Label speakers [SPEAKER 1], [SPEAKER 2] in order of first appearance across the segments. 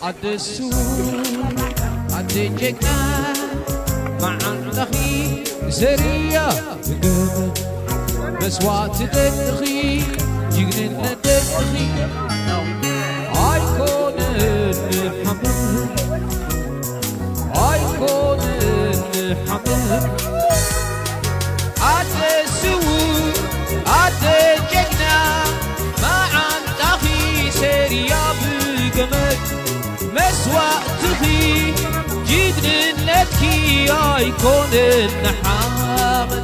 [SPEAKER 1] عدسو عدجكنا مع الأخي سرية بس وقت تدخي جيجن تدخي أيكون الحمد أيكون الحمد عدسو عدجكنا مع الأخي سرية بجمد مسواتخي جيدن لتكي يكون النحامل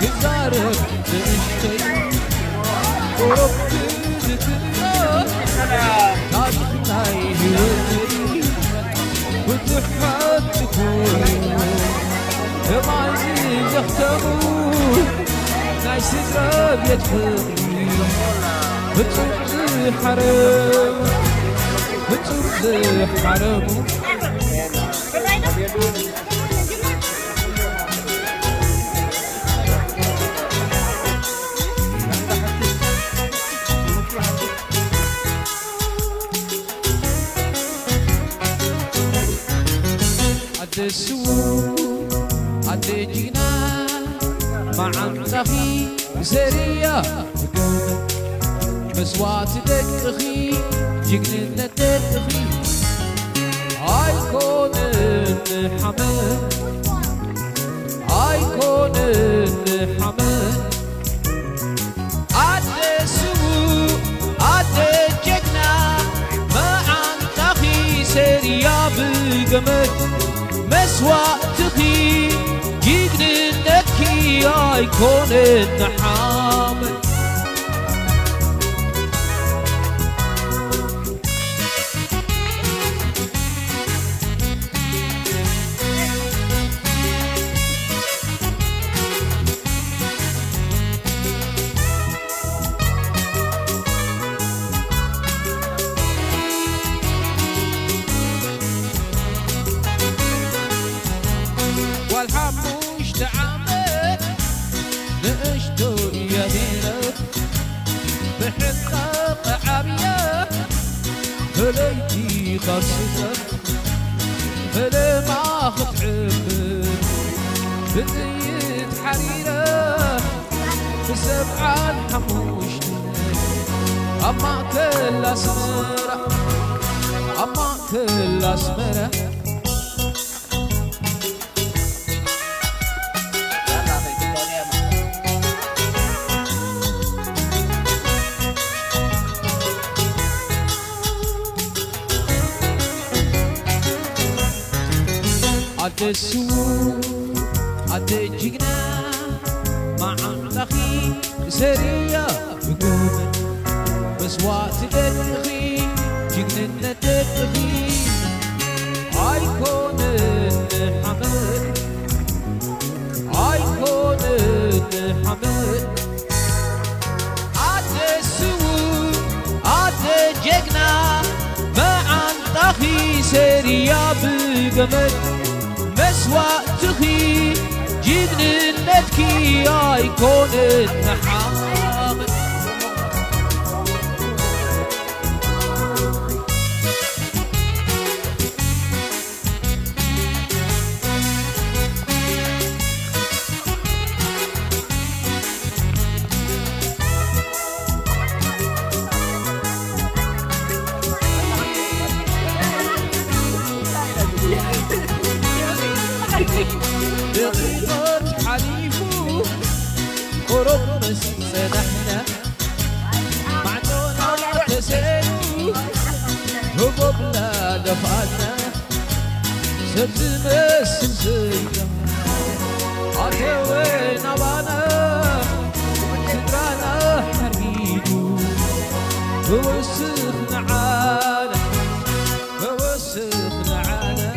[SPEAKER 1] كزارب تشتي وربك ذكرنا تاريخنا يهدري وتحمد تكون ما يختموا نايس تراب يدخلني بترد حرم بترد حرم عدسو عدجينا مع الأخي سرية مسوات تدخي جيجن تدخي أيكون الحمد أيكون الحمد عدسو عدجينا مع الأخي سرية بجمد مسواتخي جيجن نكي أيكون النحامل والحموش تعمل نشتر يدينك بحقق عبية هليتي خاصتك هلي ما خطعبك بزيت حريرة بسبعة حموشت أما كل أسمرة أما كل أسمرة عد السوق عد الجنة مع أخي سرية بقومة مسوات تدخي جنة تدخي عيكون الحمد عيكون الحمد عد السوق عد الجنة مع أخي سرية بقومة مسوات تخي جننتك يا يكون النحام بغيرت حليفو قرب مسنحنا معدونا تسينو هبوبنا دفعنا سبز مسنسينا عتوين أبانا تدرانا حريدو بوسخنا عانا بوسخنا عانا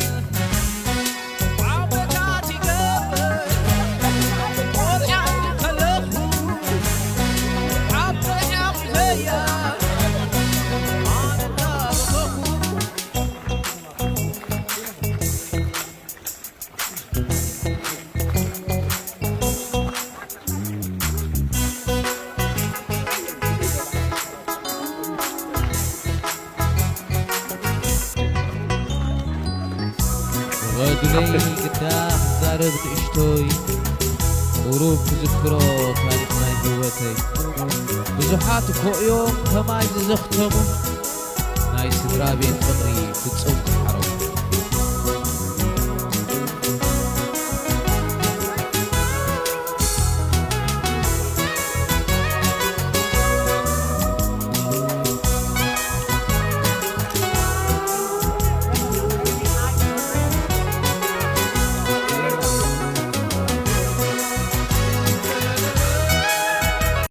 [SPEAKER 1] غدلي قدام زاربت اشتوي غروب تذكرو تاريخ ناي هوتي بزحات كو يوم كماي زختمو ناي سدرا بيت فقري بتصوم